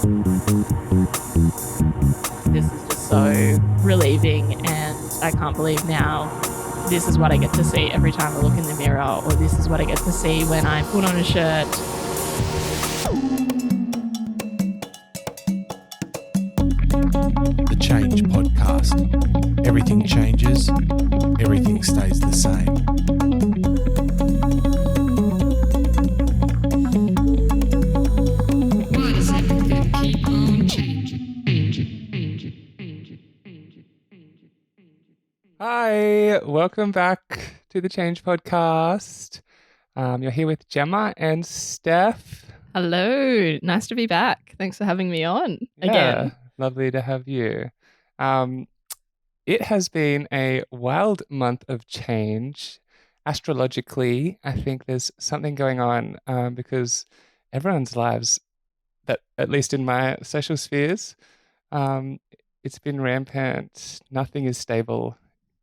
This is just so relieving, and I can't believe now this is what I get to see every time I look in the mirror, or this is what I get to see when I put on a shirt. The Change Podcast. Everything changes, everything stays the same. Why does everything keep on changing? Hi, welcome back to the Change Podcast. You're here with Jemma and Steff. Hello, nice to be back. Thanks for having me on again. Lovely to have you. It has been a wild month of change. Astrologically, I think there's something going on because everyone's lives, that at least in my social spheres, it's been rampant. Nothing is stable.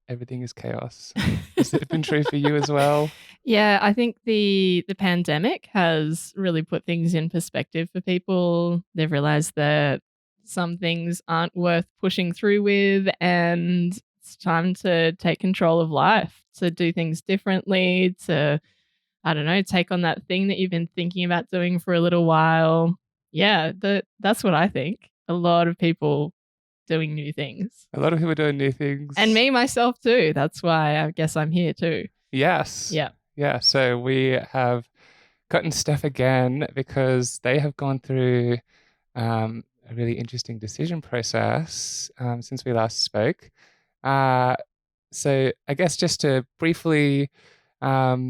Everything is chaos. Has it been true for you as well? Yeah, I think the pandemic has really put things in perspective for people. They've realized that some things aren't worth pushing through with, and it's time to take control of life, to do things differently, to, I don't know, take on that thing that you've been thinking about doing for a little while. Yeah, that's what I think. A lot of people doing new things. A lot of people doing new things. And me, myself too. That's why I guess I'm here too. Yes. Yeah. Yeah. So we have gotten Steff again because they have gone through a really interesting decision process since we last spoke. So I guess just to briefly cover,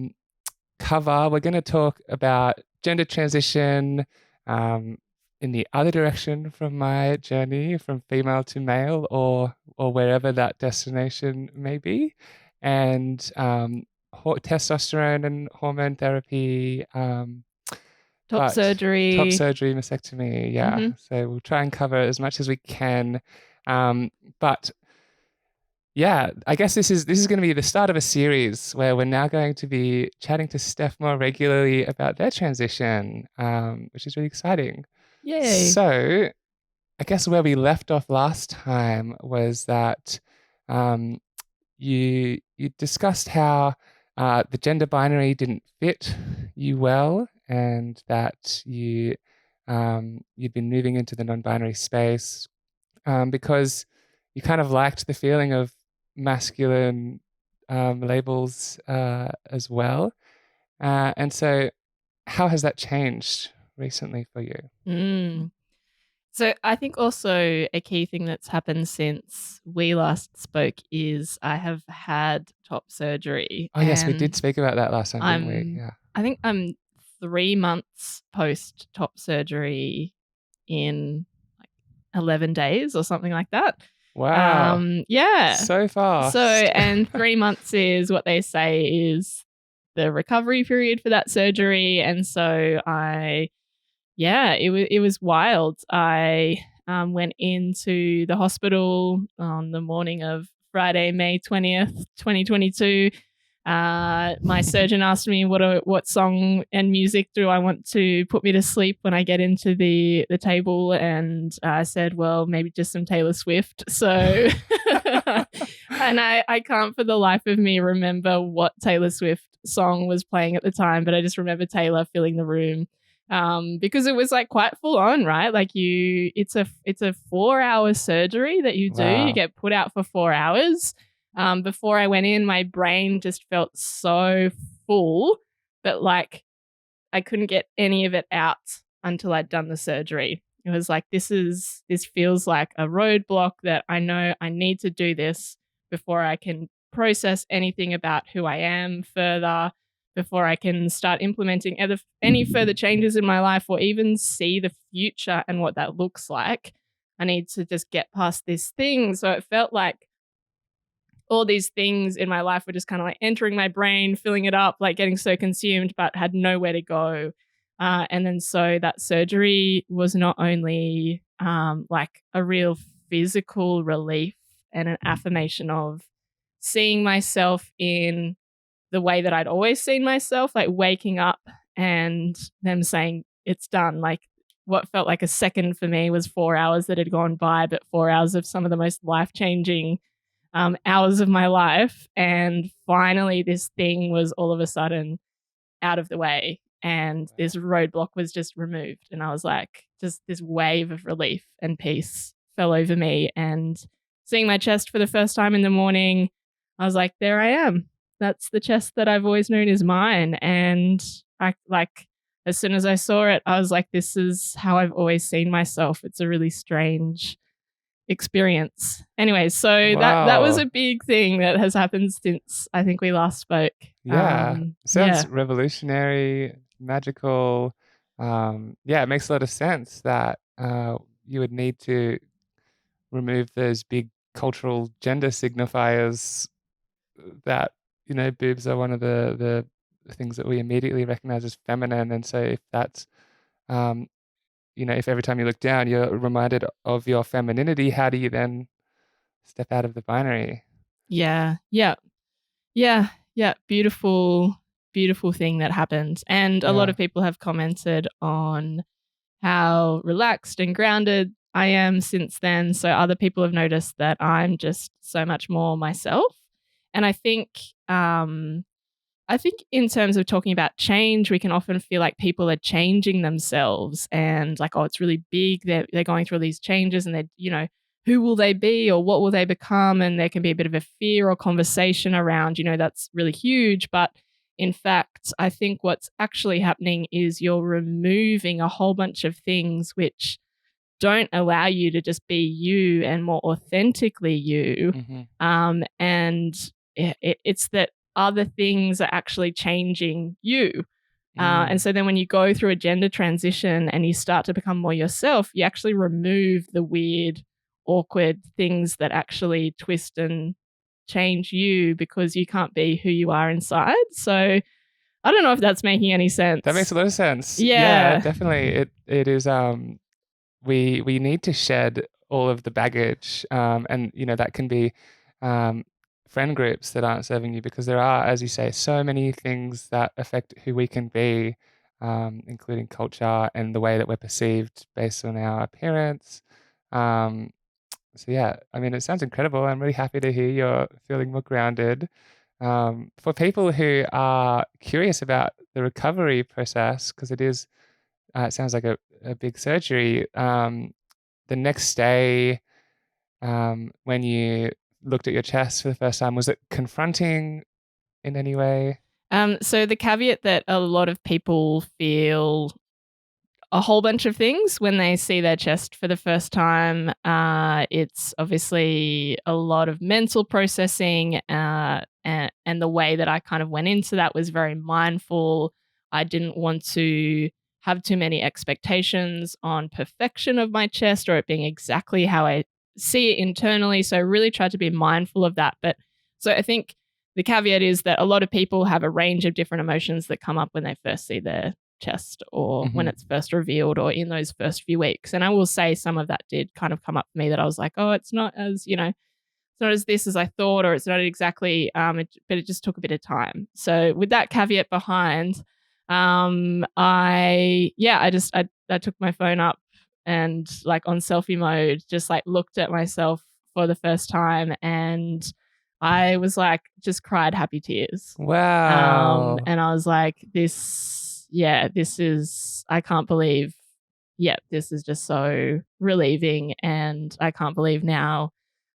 we're going to talk about gender transition, in the other direction from my journey from female to male, or wherever that destination may be, and testosterone and hormone therapy, Top surgery, mastectomy. Yeah. Mm-hmm. So we'll try and cover as much as we can. But yeah, I guess this is going to be the start of a series where we're now going to be chatting to Steff more regularly about their transition, which is really exciting. Yay. So I guess where we left off last time was that you discussed how the gender binary didn't fit you well, and that you'd been moving into the non-binary space because you kind of liked the feeling of masculine labels as well. And so how has that changed recently for you? So I think also a key thing that's happened since we last spoke is I have had top surgery. Oh, yes, we did speak about that last time, didn't we? Yeah. I think I'm 3 months post top surgery in like 11 days or something like that. Wow. Yeah. So fast. So, and 3 months is what they say is the recovery period for that surgery. And so it was wild. I went into the hospital on the morning of Friday, May 20th, 2022. My surgeon asked me what song and music do I want to put me to sleep when I get into the table, and I said, well, maybe just some Taylor Swift. So, and I can't for the life of me remember what Taylor Swift song was playing at the time, but I just remember Taylor filling the room. Because it was like quite full on, right? Like it's a 4-hour surgery that you do. Wow. You get put out for 4 hours. Before I went in, my brain just felt so full, but like I couldn't get any of it out until I'd done the surgery. It was like, this feels like a roadblock that I know I need to do this before I can process anything about who I am further, before I can start implementing any further changes in my life, or even see the future and what that looks like. I need to just get past this thing. So it felt like all these things in my life were just kind of like entering my brain, filling it up, like getting so consumed, but had nowhere to go. And then so that surgery was not only like a real physical relief and an affirmation of seeing myself in the way that I'd always seen myself, like waking up and them saying, it's done. Like what felt like a second for me was 4 hours that had gone by, but 4 hours of some of the most life-changing hours of my life. And finally, this thing was all of a sudden out of the way, and this roadblock was just removed. And I was like, just this wave of relief and peace fell over me. And seeing my chest for the first time in the morning, I was like, there I am. That's the chest that I've always known is mine. And I like, as soon as I saw it, I was like, this is how I've always seen myself. It's a really strange experience. Anyway, so that was Wow. a big thing that has happened since I think we last spoke. Yeah. Sounds Yeah. revolutionary, magical. Yeah, it makes a lot of sense that you would need to remove those big cultural gender signifiers that, boobs are one of the things that we immediately recognize as feminine. And so if that's, if every time you look down, you're reminded of your femininity, how do you then step out of the binary? Yeah. Beautiful, beautiful thing that happened. And a lot Yeah. of people have commented on how relaxed and grounded I am since then. So other people have noticed that I'm just so much more myself. And I think in terms of talking about change, we can often feel like people are changing themselves and like, oh, it's really big. They're going through all these changes, and who will they be or what will they become? And there can be a bit of a fear or conversation around, that's really huge. But in fact, I think what's actually happening is you're removing a whole bunch of things which don't allow you to just be you and more authentically you. Mm-hmm. And it's that other things are actually changing you. And so then when you go through a gender transition and you start to become more yourself, you actually remove the weird, awkward things that actually twist and change you because you can't be who you are inside. So I don't know if that's making any sense. That makes a lot of sense. Yeah. Definitely. It is. We need to shed all of the baggage, and that can be friend groups that aren't serving you, because there are, as you say, so many things that affect who we can be, including culture and the way that we're perceived based on our appearance. So yeah, I mean, it sounds incredible. I'm really happy to hear you're feeling more grounded. For people who are curious about the recovery process, because it sounds like a big surgery. The next day, when you looked at your chest for the first time, was it confronting in any way? So the caveat that a lot of people feel a whole bunch of things when they see their chest for the first time. It's obviously a lot of mental processing, and the way that I kind of went into that was very mindful. I didn't want to have too many expectations on perfection of my chest or it being exactly how I see it internally. So I really tried to be mindful of that. But so I think the caveat is that a lot of people have a range of different emotions that come up when they first see their chest or when it's first revealed or in those first few weeks. And I will say some of that did kind of come up for me, that I was like, oh, it's not as, it's not as this as I thought, or it's not exactly, but it just took a bit of time. So with that caveat behind, I took my phone up and like on selfie mode, just like looked at myself for the first time, and I was like, just cried happy tears. Wow. And I was like, this is, I can't believe, this is just so relieving. And I can't believe now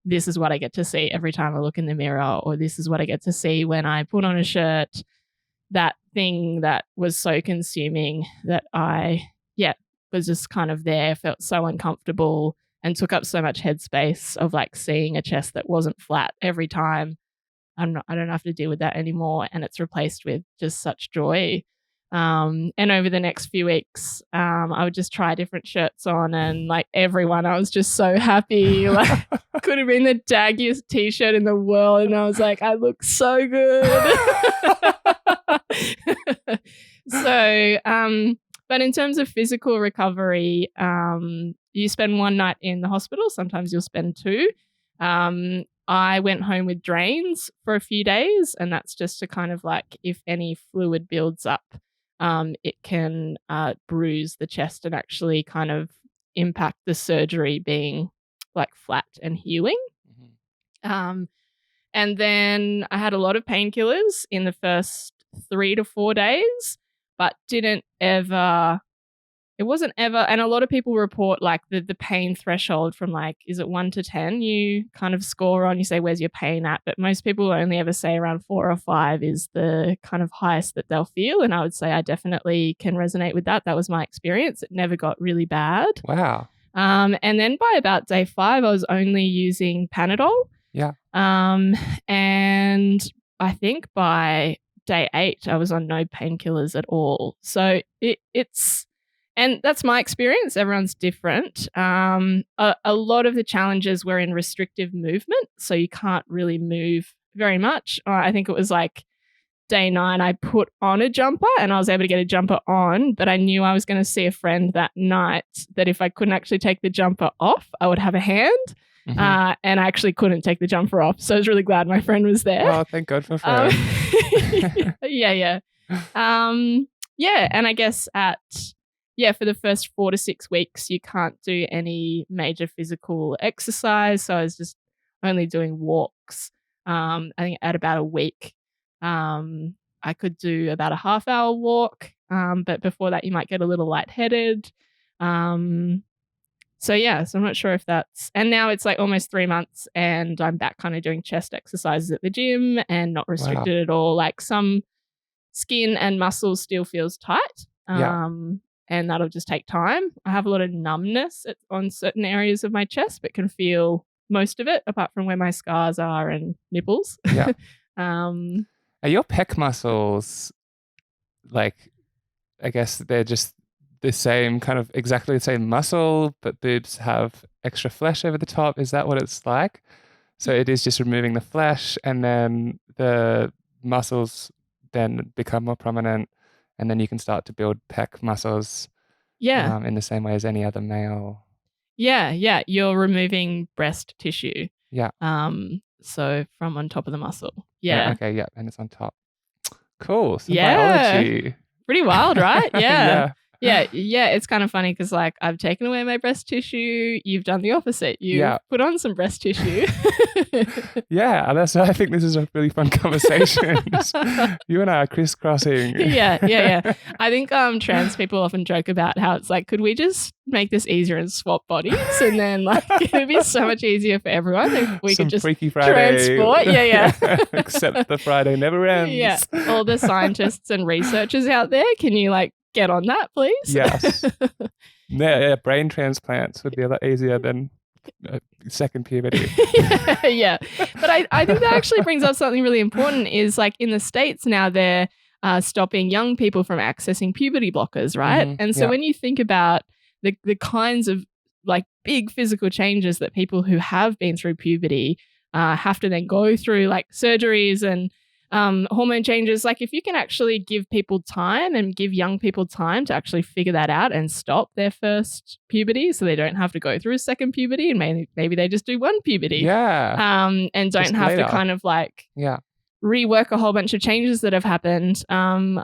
this is what I get to see every time I look in the mirror, or this is what I get to see when I put on a shirt. That thing that was so consuming that I, was just kind of there, felt so uncomfortable and took up so much headspace of like seeing a chest that wasn't flat every time. I don't have to deal with that anymore. And it's replaced with just such joy. And over the next few weeks, I would just try different shirts on, and like everyone, I was just so happy. Like could have been the daggiest t-shirt in the world. And I was like, I look so good. So, but in terms of physical recovery, you spend one night in the hospital. Sometimes you'll spend two. I went home with drains for a few days, and that's just to kind of like, if any fluid builds up, it can bruise the chest and actually kind of impact the surgery being like flat and healing. And then I had a lot of painkillers in the first 3 to 4 days, but it wasn't ever, and a lot of people report like the pain threshold from like, is it 1 to 10 you kind of score on, you say, where's your pain at? But most people only ever say around 4 or 5 is the kind of highest that they'll feel. And I would say I definitely can resonate with that. That was my experience. It never got really bad. Wow. And then by about day 5, I was only using Panadol. Yeah. And I think by day 8, I was on no painkillers at all. So and that's my experience. Everyone's different. A lot of the challenges were in restrictive movement, so you can't really move very much. I think it was like day 9, I put on a jumper and I was able to get a jumper on, but I knew I was going to see a friend that night, that if I couldn't actually take the jumper off, I would have a hand. And I actually couldn't take the jumper off. So I was really glad my friend was there. Oh, thank God for friends. Yeah. And I guess for the first 4 to 6 weeks, you can't do any major physical exercise. So I was just only doing walks. I think at about a week, I could do about a half-hour walk. But before that, you might get a little lightheaded. So I'm not sure if that's, and now it's like almost 3 months and I'm back kind of doing chest exercises at the gym and not restricted at all. Like some skin and muscle still feels tight. And that'll just take time. I have a lot of numbness on certain areas of my chest, but can feel most of it apart from where my scars are and nipples. Yeah. Are your pec muscles, like, I guess they're just the same, kind of exactly the same muscle, but boobs have extra flesh over the top? Is that what it's like? So it is just removing the flesh and then the muscles then become more prominent and then you can start to build pec muscles in the same way as any other male. Yeah. You're removing breast tissue. Yeah. So from on top of the muscle. Yeah. Okay, yeah. And it's on top. Cool. Some biology. Pretty wild, right? Yeah. Yeah, it's kind of funny because like I've taken away my breast tissue. You've done the opposite. You've put on some breast tissue. I think this is a really fun conversation. You and I are crisscrossing. Yeah. I think trans people often joke about how it's like, could we just make this easier and swap bodies? And then like it would be so much easier for everyone if we could just Freaky Friday. transport. Yeah. Except the Friday never ends. Yeah. All the scientists and researchers out there, can you like get on that, please? Yes. Brain transplants would be a lot easier than second puberty. Yeah. But I think that actually brings up something really important is like in the States now they're stopping young people from accessing puberty blockers, right? And so when you think about the kinds of like big physical changes that people who have been through puberty have to then go through, like surgeries and hormone changes, like if you can actually give people time and give young people time to actually figure that out and stop their first puberty so they don't have to go through a second puberty and maybe they just do one puberty. And don't just have later. to kind of like rework a whole bunch of changes that have happened.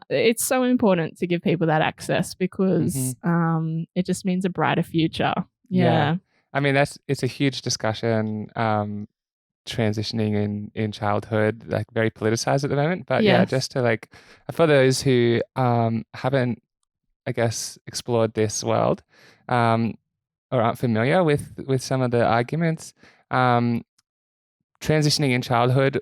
It's so important to give people that access because it just means a brighter future. Yeah. I mean, it's a huge discussion. Transitioning in childhood, like very politicized at the moment, but just to like for those who haven't, I guess, explored this world or aren't familiar with some of the arguments, transitioning in childhood,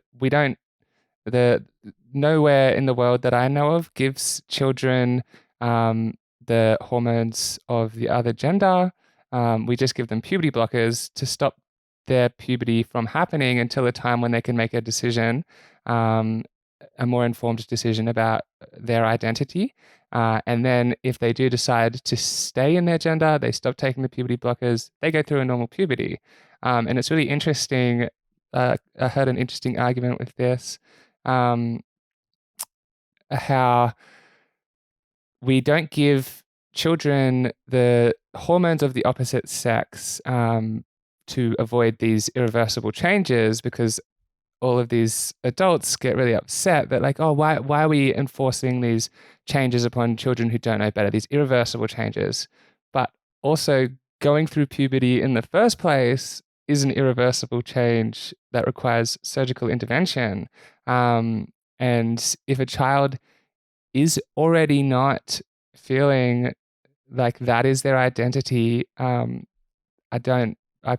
nowhere in the world that I know of gives children the hormones of the other gender. We just give them puberty blockers to stop their puberty from happening until a time when they can make a decision, a more informed decision about their identity. And then if they do decide to stay in their gender, they stop taking the puberty blockers, they go through a normal puberty. And it's really interesting. I heard an interesting argument with this, how we don't give children the hormones of the opposite sex to avoid these irreversible changes, because all of these adults get really upset that like, oh, why are we enforcing these changes upon children who don't know better, these irreversible changes? But also going through puberty in the first place is an irreversible change that requires surgical intervention. And if a child is already not feeling like that is their identity, I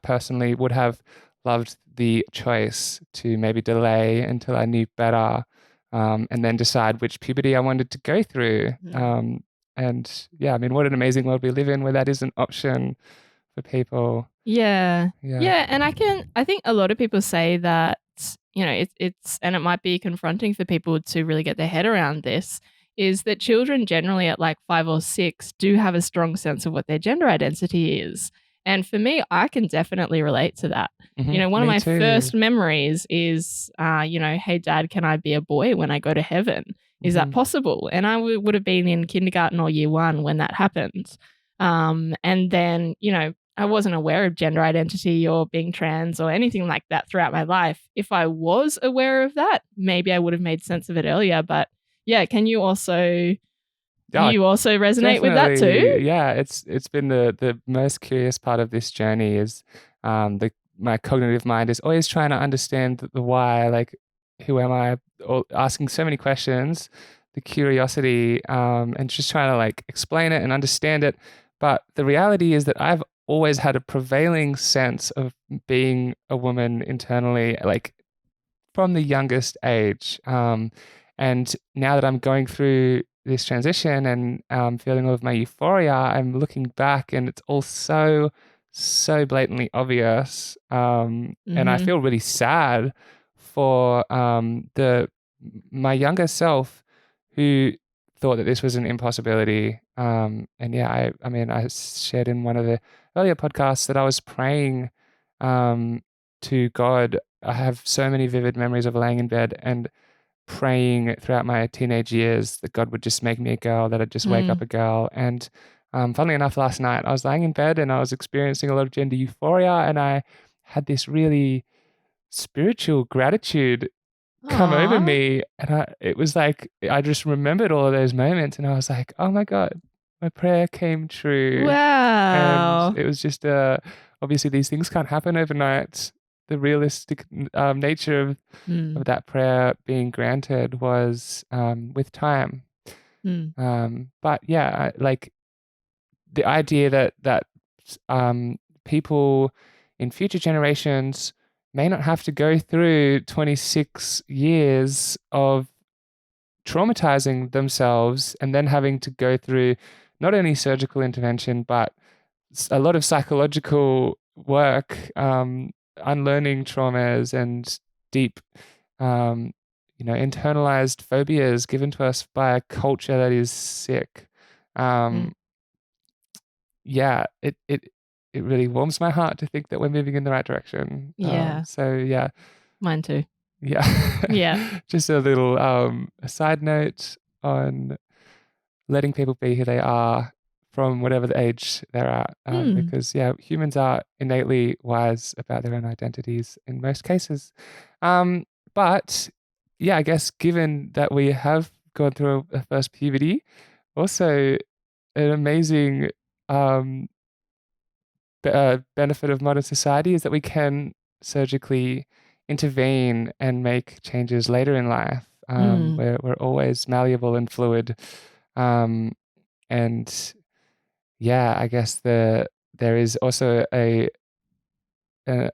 personally would have loved the choice to maybe delay until I knew better, and then decide which puberty I wanted to go through. And yeah, I mean, what an amazing world we live in where that is an option for people. Yeah. Yeah. Yeah. And I think a lot of people say that, it's, and it might be confronting for people to really get their head around this, is that children generally at like 5 or 6 do have a strong sense of what their gender identity is. And for me, I can definitely relate to that. One of my first memories is, hey, Dad, can I be a boy when I go to heaven? Is that possible? And I would have been in kindergarten or year 1 when that happened. And then, I wasn't aware of gender identity or being trans or anything like that throughout my life. If I was aware of that, maybe I would have made sense of it earlier. But yeah, can you also... you also resonate with that too? Yeah, it's been the most curious part of this journey is my cognitive mind is always trying to understand the why, like who am I, or asking so many questions, the curiosity, and just trying to like explain it and understand it. But the reality is that I've always had a prevailing sense of being a woman internally, like from the youngest age. And now that I'm going through this transition and feeling all of my euphoria, I'm looking back and it's all so blatantly obvious. And I feel really sad for my younger self who thought that this was an impossibility. And yeah, I mean, I shared in one of the earlier podcasts that I was praying to God. I have so many vivid memories of laying in bed and praying throughout my teenage years that God would just make me a girl, that I'd just wake up a girl. And funnily enough, last night I was lying in bed and I was experiencing a lot of gender euphoria, and I had this really spiritual gratitude come over me. And it was like, I just remembered all of those moments and I was like, oh my God, my prayer came true. Wow. And it was just, obviously these things can't happen overnight. The realistic nature of that prayer being granted was with time. But yeah, like the idea that people in future generations may not have to go through 26 years of traumatizing themselves and then having to go through not only surgical intervention, but a lot of psychological work, unlearning traumas and deep, internalized phobias given to us by a culture that is sick. Yeah, it really warms my heart to think that we're moving in the right direction. Yeah. So yeah. Mine too. Yeah. Yeah. Just a little a side note on letting people be who they are from whatever the age they're at. Because yeah, humans are innately wise about their own identities in most cases. But yeah, I guess given that we have gone through a first puberty, also an amazing benefit of modern society is that we can surgically intervene and make changes later in life. We're always malleable and fluid. And yeah, I guess there is also an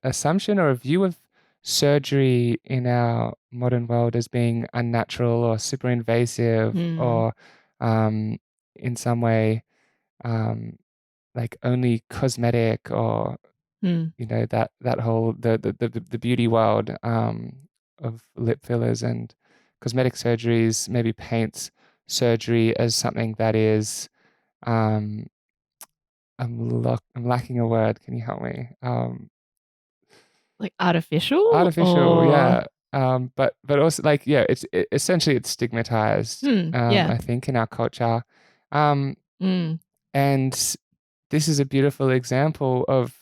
assumption or a view of surgery in our modern world as being unnatural or super invasive or in some way like only cosmetic, or that whole the beauty world of lip fillers and cosmetic surgeries maybe paints surgery as something that is I'm lacking a word. Can you help me? Like artificial? Artificial, yeah. But also like, yeah, it's essentially it's stigmatized. Yeah. I think in our culture, and this is a beautiful example of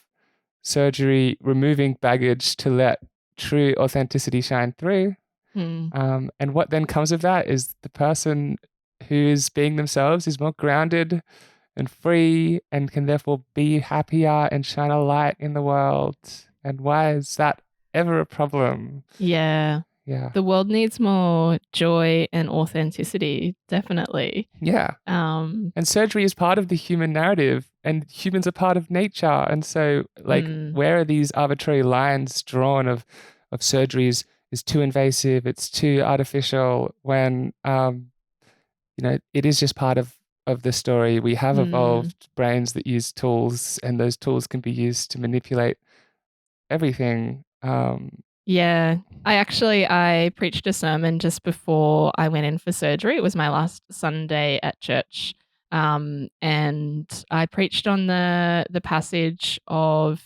surgery removing baggage to let true authenticity shine through. Mm. And what then comes of that is the person who is being themselves is more grounded and free and can therefore be happier and shine a light in the world. And why is that ever a problem? Yeah. Yeah. The world needs more joy and authenticity, definitely. Yeah. And surgery is part of the human narrative, and humans are part of nature. And so, like, where are these arbitrary lines drawn of surgery is too invasive, it's too artificial, when it is just part of the story. We have evolved brains that use tools, and those tools can be used to manipulate everything. Yeah. I preached a sermon just before I went in for surgery. It was my last Sunday at church. And I preached on the passage of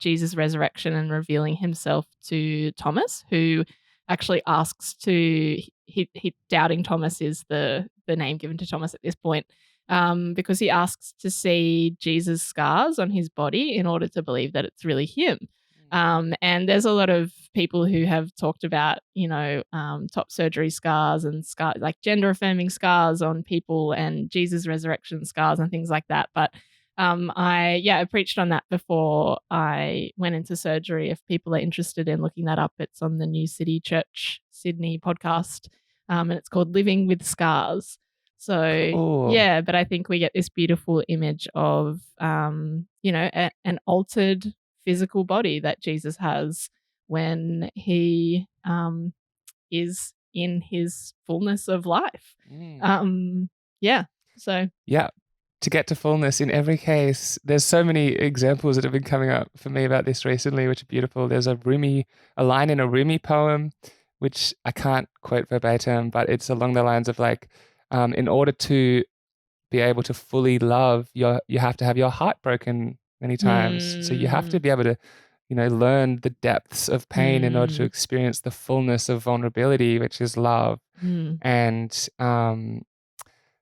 Jesus' resurrection and revealing himself to Thomas, who actually asks he doubting Thomas is the name given to Thomas at this point, because he asks to see Jesus' scars on his body in order to believe that it's really him. And there's a lot of people who have talked about, top surgery scars and scars, like gender affirming scars on people and Jesus resurrection scars and things like that. But I preached on that before I went into surgery. If people are interested in looking that up, it's on the New City Church Sydney podcast, and it's called Living with Scars. So, Cool. yeah, but I think we get this beautiful image of, an altered physical body that Jesus has when he is in his fullness of life. So yeah, to get to fullness in every case. There's so many examples that have been coming up for me about this recently, which are beautiful. There's a line in a Rumi poem, which I can't quote verbatim, but it's along the lines of like, in order to be able to fully love, you have to have your heart broken many times. So you have to be able to, learn the depths of pain in order to experience the fullness of vulnerability, which is love. And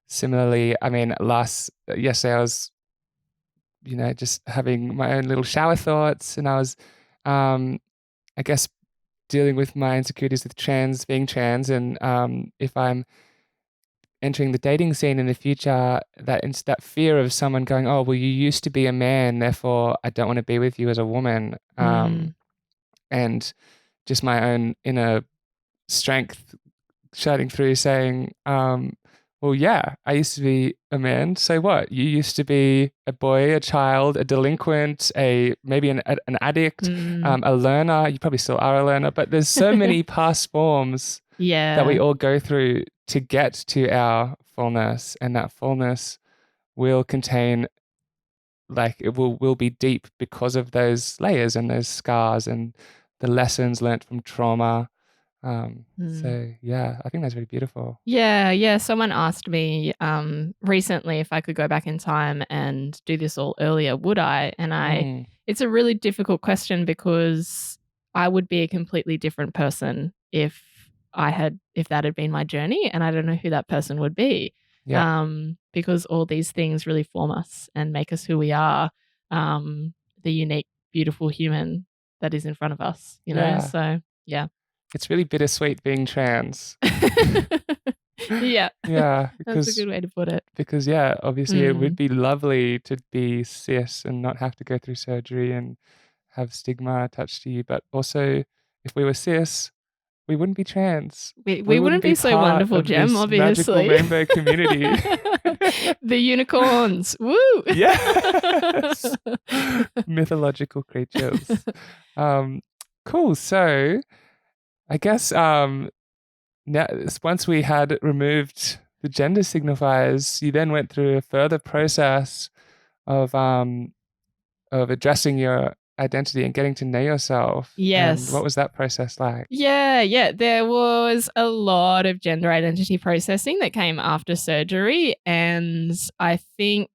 similarly, I mean, yesterday I was, just having my own little shower thoughts, and I was, I guess, dealing with my insecurities with being trans, and if I'm entering the dating scene in the future, that fear of someone going, oh, well, you used to be a man, therefore I don't want to be with you as a woman. And just my own inner strength shining through saying, well, yeah, I used to be a man. So what? You used to be a boy, a child, a delinquent, maybe an addict, a learner. You probably still are a learner, but there's so many past forms that we all go through to get to our fullness, and that fullness will contain, like, it will be deep because of those layers and those scars and the lessons learnt from trauma. So yeah, I think that's really beautiful. Yeah. Someone asked me recently if I could go back in time and do this all earlier, would I? And it's a really difficult question, because I would be a completely different person if that had been my journey, and I don't know who that person would be. Yeah. Because all these things really form us and make us who we are, the unique, beautiful human that is in front of us, So yeah. It's really bittersweet being trans. Yeah. Yeah. That's a good way to put it. Because, yeah, obviously it would be lovely to be cis and not have to go through surgery and have stigma attached to you. But also, if we were cis, we wouldn't be trans. We wouldn't be so part wonderful, of Jem, this obviously. magical rainbow community. The unicorns. Woo! Yes. Mythological creatures. Cool. So I guess now, once we had removed the gender signifiers, you then went through a further process of addressing your identity and getting to know yourself. Yes. And what was that process like? Yeah. There was a lot of gender identity processing that came after surgery. And I think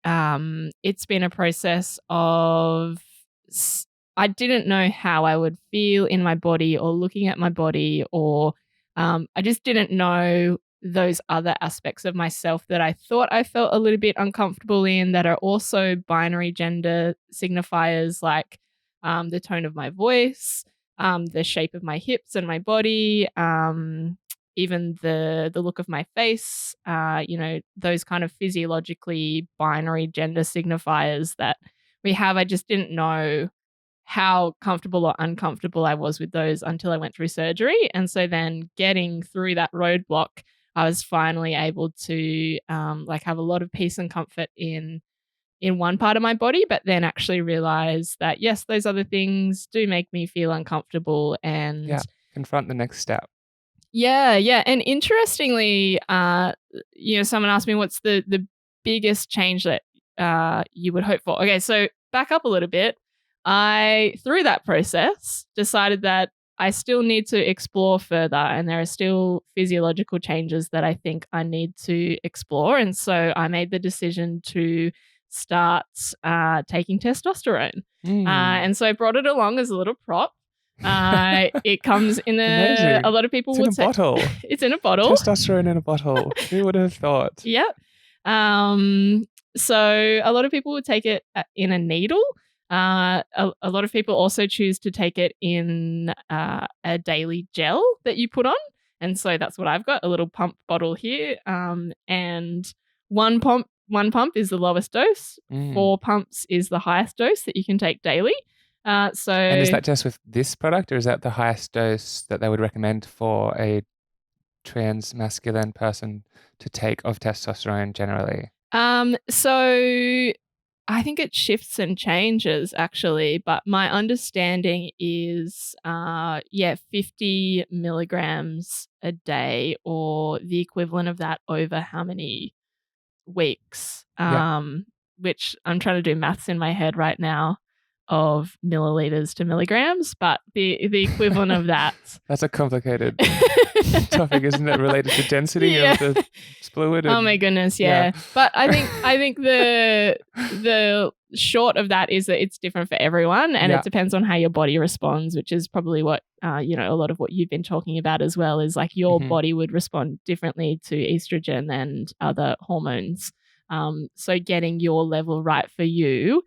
it's been a process of, I didn't know how I would feel in my body or looking at my body, or I just didn't know those other aspects of myself that I thought I felt a little bit uncomfortable in, that are also binary gender signifiers, like the tone of my voice, the shape of my hips and my body, even the look of my face, those kind of physiologically binary gender signifiers that we have. I just didn't know how comfortable or uncomfortable I was with those until I went through surgery. And so then getting through that roadblock, I was finally able to have a lot of peace and comfort in one part of my body, but then actually realize that, yes, those other things do make me feel uncomfortable. And confront the next step. Yeah. And interestingly, someone asked me what's the biggest change that you would hope for. Okay, so back up a little bit. I, through that process, decided that I still need to explore further, and there are still physiological changes that I think I need to explore. And so I made the decision to start taking testosterone. And so I brought it along as a little prop. It comes in a lot of people would say bottle. It's in a bottle. Testosterone in a bottle. Who would have thought? Yep. So a lot of people would take it in a needle. A lot of people also choose to take it in a daily gel that you put on. And so that's what I've got, a little pump bottle here. And one pump is the lowest dose. 4 pumps is the highest dose that you can take daily. And is that just with this product, or is that the highest dose that they would recommend for a transmasculine person to take of testosterone generally? So I think it shifts and changes actually, but my understanding is 50 milligrams a day, or the equivalent of that over how many weeks, which I'm trying to do maths in my head right now of milliliters to milligrams, but the equivalent of that. That's a complicated topic, isn't it? Related to density of the fluid. Oh my goodness, yeah. But I think the short of that is that it's different for everyone, and it depends on how your body responds, which is probably what a lot of what you've been talking about as well, is like your body would respond differently to estrogen and other hormones. So getting your level right for you,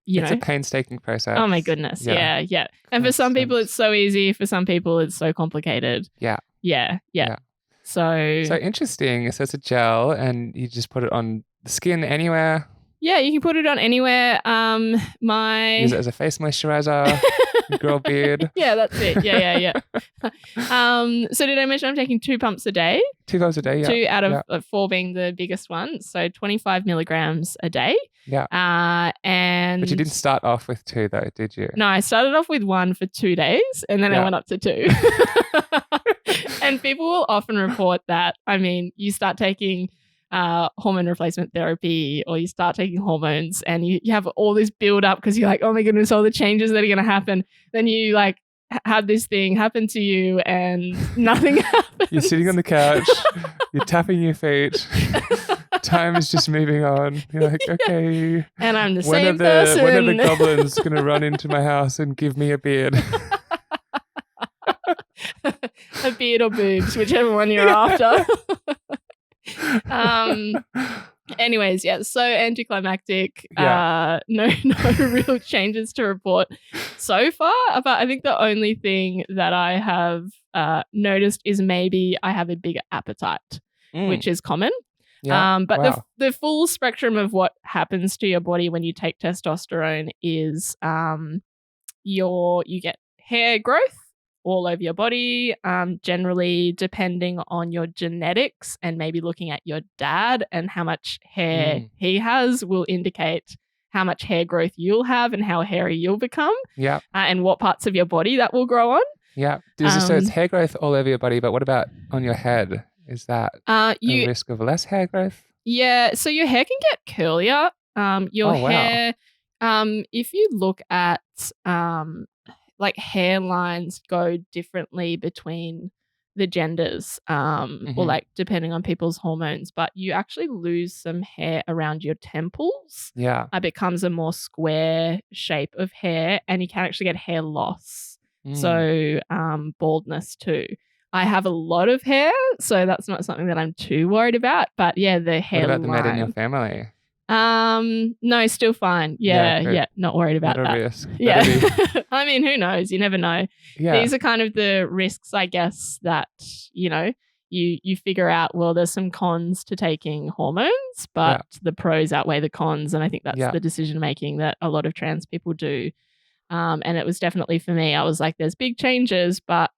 it's a painstaking process. Oh my goodness. Yeah. And for some people it's so easy. For some people it's so complicated. Yeah. So interesting. So it's a gel and you just put it on the skin anywhere. Yeah, you can put it on anywhere. Use it as a face moisturizer. Grow a beard. Yeah, that's it. Yeah. So did I mention I'm taking 2 pumps a day? 2 pumps a day, yeah. 2 out of 4 being the biggest one. So 25 milligrams a day. Yeah. But you didn't start off with 2 though, did you? No, I started off with 1 for 2 days and then I went up to 2. And people will often report that, you start taking hormone replacement therapy, or you start taking hormones and you have all this build up because you're like, oh my goodness, all the changes that are going to happen. Then you have this thing happen to you and nothing happens. You're sitting on the couch, you're tapping your feet. Time is just moving on. You're like, okay. And I'm the same person. When are the goblins going to run into my house and give me a beard? A beard or boobs, whichever one you're after. Anyways, so anticlimactic. No real changes to report so far. But I think the only thing that I have noticed is maybe I have a bigger appetite, which is common. But the full spectrum of what happens to your body when you take testosterone is you get hair growth all over your body, generally depending on your genetics, and maybe looking at your dad and how much hair he has will indicate how much hair growth you'll have and how hairy you'll become. Yeah. And what parts of your body that will grow on. Yeah. So it's hair growth all over your body, but what about on your head? Is that a risk of less hair growth? Yeah. So your hair can get curlier. Your hair, if you look at hairlines go differently between the genders, or depending on people's hormones, but you actually lose some hair around your temples. Yeah. It becomes a more square shape of hair, and you can actually get hair loss. So baldness too. I have a lot of hair, so that's not something that I'm too worried about. But yeah, the hairline. What about the men in your family? No, still fine. Yeah, Yeah, good. yeah, not worried about Not a that. risk. Yeah. Better I mean, who knows? You never know. yeah. These are kind of the risks, I guess, that, you figure out, well, there's some cons to taking hormones, but the pros outweigh the cons. And I think that's Yeah. the decision making that a lot of trans people do. And it was definitely for me. I was like, there's big changes, but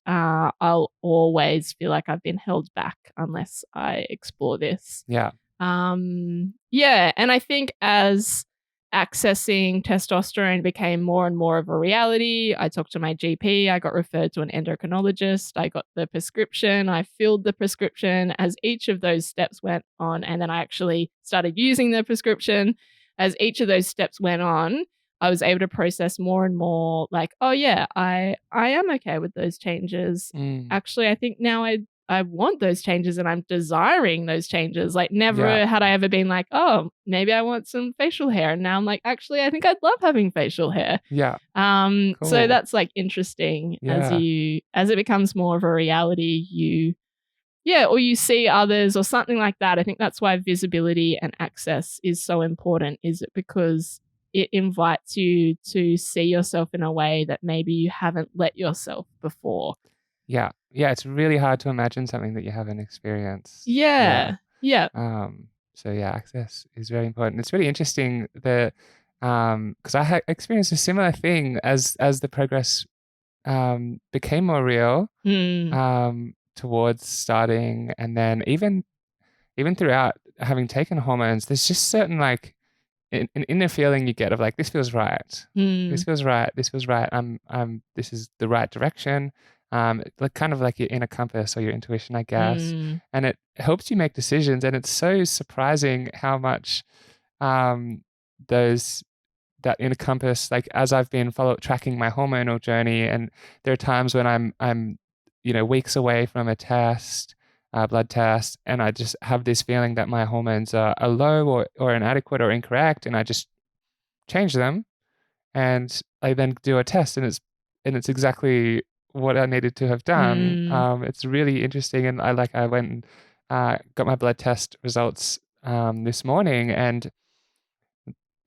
I'll always feel like I've been held back unless I explore this. Yeah. Yeah. And I think as accessing testosterone became more and more of a reality, I talked to my GP, I got referred to an endocrinologist, I got the prescription, I filled the prescription. As each of those steps went on, and then I actually started using the prescription, as each of those steps went on, I was able to process more and more like, oh yeah, I am okay with those changes. Actually, I think now I want those changes and I'm desiring those changes. Like never had I ever been like, oh, maybe I want some facial hair. And now I'm like, actually, I think I'd love having facial hair. Yeah. So Cool. that's like interesting Yeah. as it becomes more of a reality, or you see others or something like that. I think that's why visibility and access is so important, is it because it invites you to see yourself in a way that maybe you haven't let yourself before. Yeah. Yeah. It's really hard to imagine something that you haven't experienced. Yeah. So yeah, access is very important. It's really interesting that because I experienced a similar thing as the progress became more real towards starting, and then even throughout having taken hormones, there's just certain like an inner feeling you get of like, this feels right. This feels right. This feels right. This is the right direction. Like kind of like your inner compass or your intuition, I guess. And it helps you make decisions. And it's so surprising how much that inner compass, like as I've been tracking my hormonal journey, and there are times when I'm weeks away from a test, blood test, and I just have this feeling that my hormones are low or inadequate or incorrect, and I just change them, and I then do a test, and it's exactly what I needed to have done. It's really interesting, and I went and got my blood test results this morning, and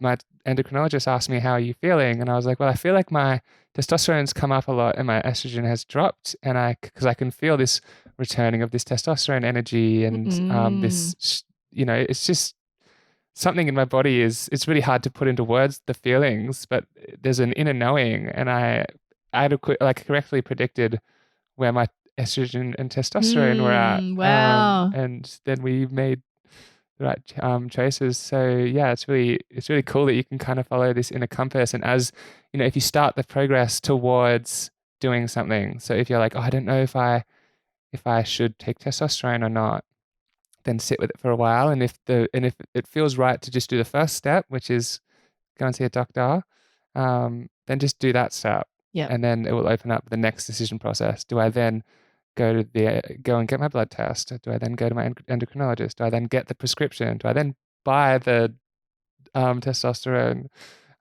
my endocrinologist asked me, how are you feeling? And I was like, well, I feel like my testosterone's come up a lot and my estrogen has dropped, and because I can feel this returning of this testosterone energy, and this, it's just something in my body it's really hard to put into words, the feelings, but there's an inner knowing, and I correctly predicted where my estrogen and testosterone were at. Wow. And then we made the right choices. So yeah, it's really cool that you can kind of follow this inner compass. And as if you start the progress towards doing something, so if you're like, oh, I don't know if I should take testosterone or not, then sit with it for a while. And if it feels right to just do the first step, which is go and see a doctor, then just do that step. Yeah. And then it will open up the next decision process. Do I then go and get my blood test? Do I then go to my endocrinologist? Do I then get the prescription? Do I then buy the testosterone?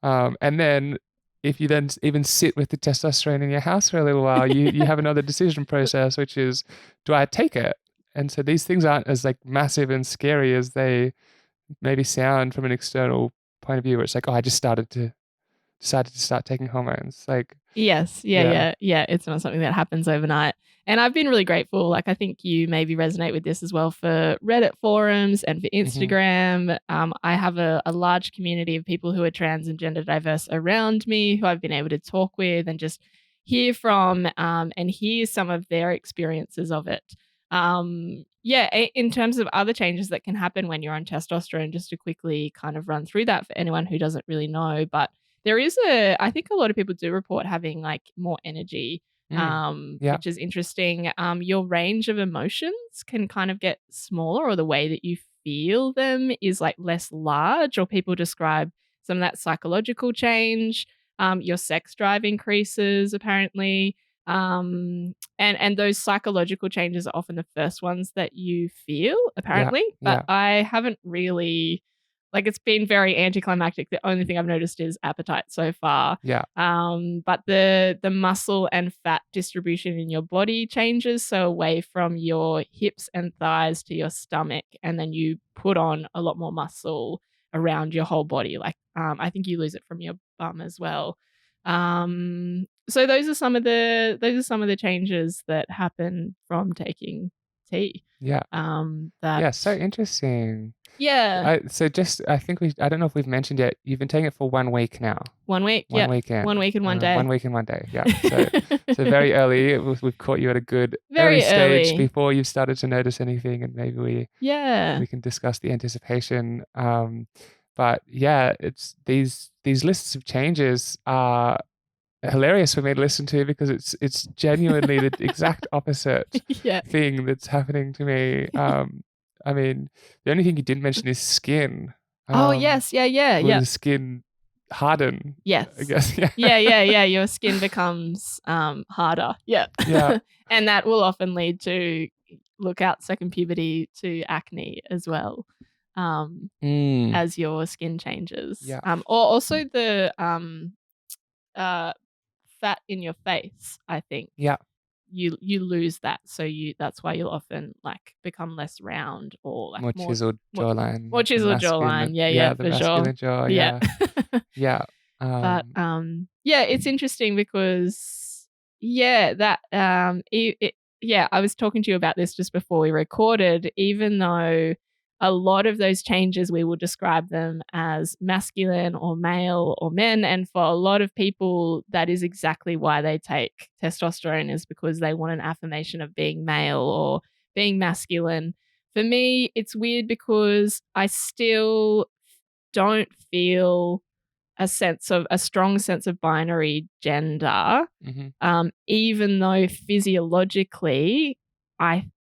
And then if you then even sit with the testosterone in your house for a little while, you have another decision process, which is, do I take it? And so these things aren't as like massive and scary as they maybe sound from an external point of view, where it's like, oh, I just decided to start taking hormones. Like, yes. Yeah. It's not something that happens overnight. And I've been really grateful. Like, I think you maybe resonate with this as well for Reddit forums and for Instagram. I have a large community of people who are trans and gender diverse around me, who I've been able to talk with and just hear from and hear some of their experiences of it. In terms of other changes that can happen when you're on testosterone, just to quickly kind of run through that for anyone who doesn't really know, but there is I think a lot of people do report having like more energy, which is interesting. Your range of emotions can kind of get smaller, or the way that you feel them is like less large, or people describe some of that psychological change. Your sex drive increases apparently. And those psychological changes are often the first ones that you feel apparently, but I haven't really, like, it's been very anticlimactic. The only thing I've noticed is appetite so far. But the muscle and fat distribution in your body changes, so away from your hips and thighs to your stomach, and then you put on a lot more muscle. around your whole body. Like I think you lose it from your bum as well. So those are some of the changes that happen from taking tea. Yeah. That Yeah. So interesting. yeah, I think I don't know if we've mentioned yet, you've been taking it for 1 week now. 1 week. One Yeah, weekend. 1 week and 1 day. 1 week and 1 day. Yeah. So very early. We've caught you at a good Very early stage early. before you've started to notice anything, and maybe Yeah. we can discuss the anticipation. But yeah, it's these lists of changes are hilarious for me to listen to because it's genuinely the exact opposite Yeah. thing that's happening to me. I mean, the only thing you didn't mention is skin. Oh yes, yeah. Will the skin harden? Yes. I guess. Yeah. Your skin becomes harder. Yeah. Yeah. And that will often lead to, look out, second puberty, to acne as well. As your skin changes. Yeah. Or also the fat in your face, I think. Yeah. You lose that, so that's why you'll often like become less round or like More chiseled jawline. More chiseled jawline. Yeah, the for sure. masculine jaw. Yeah. Yeah. But yeah, it's interesting because that I was talking to you about this just before we recorded. Even though a lot of those changes, we will describe them as masculine or male or men, and for a lot of people that is exactly why they take testosterone, is because they want an affirmation of being male or being masculine. For me, it's weird because I still don't feel a strong sense of binary gender, even though physiologically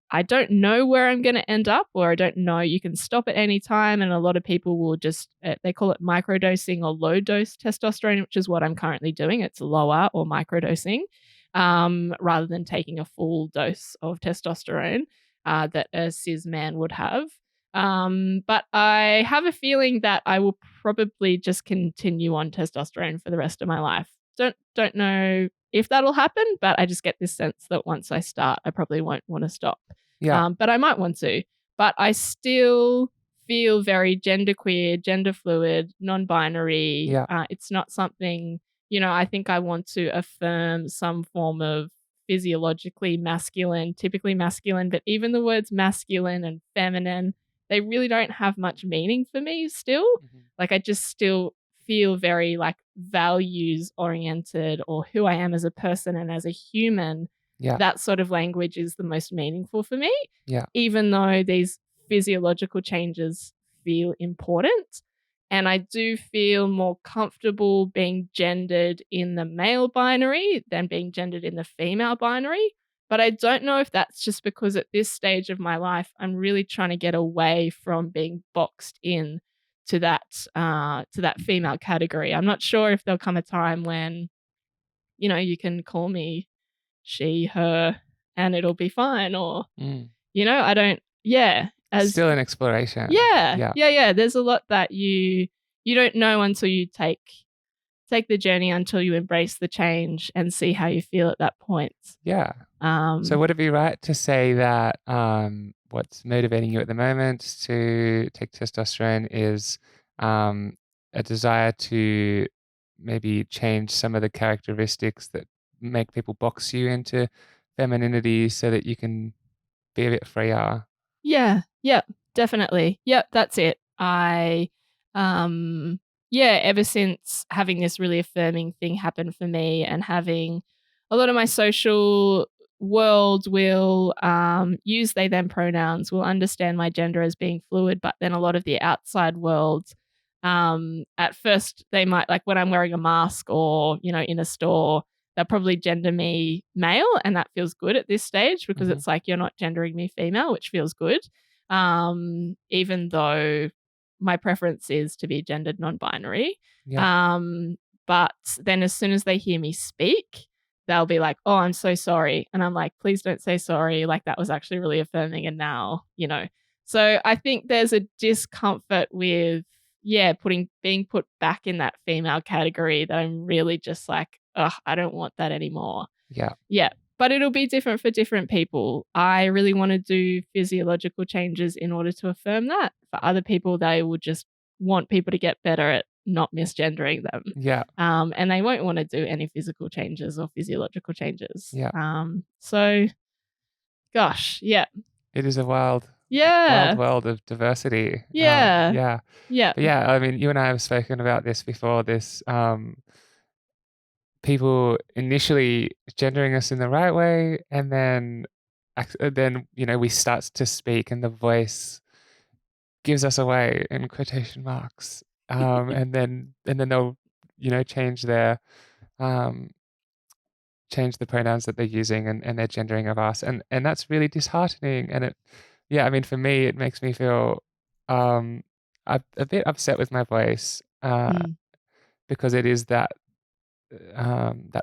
I don't know where I'm going to end up, or I don't know. You can stop at any time, and a lot of people will just they call it microdosing or low dose testosterone, which is what I'm currently doing. It's lower or microdosing, rather than taking a full dose of testosterone that a cis man would have. But I have a feeling that I will probably just continue on testosterone for the rest of my life. Don't know if that'll happen, but I just get this sense that once I start, I probably won't want to stop. Yeah. But I might want to. But I still feel very genderqueer, gender fluid, non-binary. Yeah. It's not something, I think I want to affirm some form of physiologically masculine, typically masculine, but even the words masculine and feminine, they really don't have much meaning for me still. Like I just still feel very like values oriented, or who I am as a person and as a human. Yeah. That sort of language is the most meaningful for me. Yeah. Even though these physiological changes feel important. And I do feel more comfortable being gendered in the male binary than being gendered in the female binary. But I don't know if that's just because at this stage of my life, I'm really trying to get away from being boxed in to that female category. I'm not sure if there'll come a time when, you can call me she, her, and it'll be fine, or I don't. Yeah, still an exploration. Yeah. There's a lot that you don't know until you take the journey, until you embrace the change and see how you feel at that point. Yeah. So would it be right to say that what's motivating you at the moment to take testosterone is a desire to maybe change some of the characteristics that make people box you into femininity so that you can be a bit freer? Yeah, definitely. Yep, that's it. I ever since having this really affirming thing happen for me, and having a lot of my social world will use they them pronouns, will understand my gender as being fluid, but then a lot of the outside world, at first they might, like when I'm wearing a mask or in a store, they'll probably gender me male, and that feels good at this stage because it's like you're not gendering me female, which feels good, even though my preference is to be gendered non-binary. But then as soon as they hear me speak, they'll be like, oh, I'm so sorry. And I'm like, please don't say sorry. Like that was actually really affirming. And now, So I think there's a discomfort with, being put back in that female category that I'm really just like, I don't want that anymore. Yeah. But it'll be different for different people. I really want to do physiological changes in order to affirm that. For other people, they will just want people to get better at not misgendering them. Yeah. And they won't want to do any physical changes or physiological changes. Yeah. So, gosh, yeah. It is a wild Yeah. world of diversity. Yeah. Yeah. Yeah. But yeah, I mean, you and I have spoken about this before, this people initially gendering us in the right way, and then we start to speak and the voice gives us away in quotation marks. And then they'll, change their change the pronouns that they're using and their gendering of us. And that's really disheartening. And I mean, for me, it makes me feel a bit upset with my voice because it is that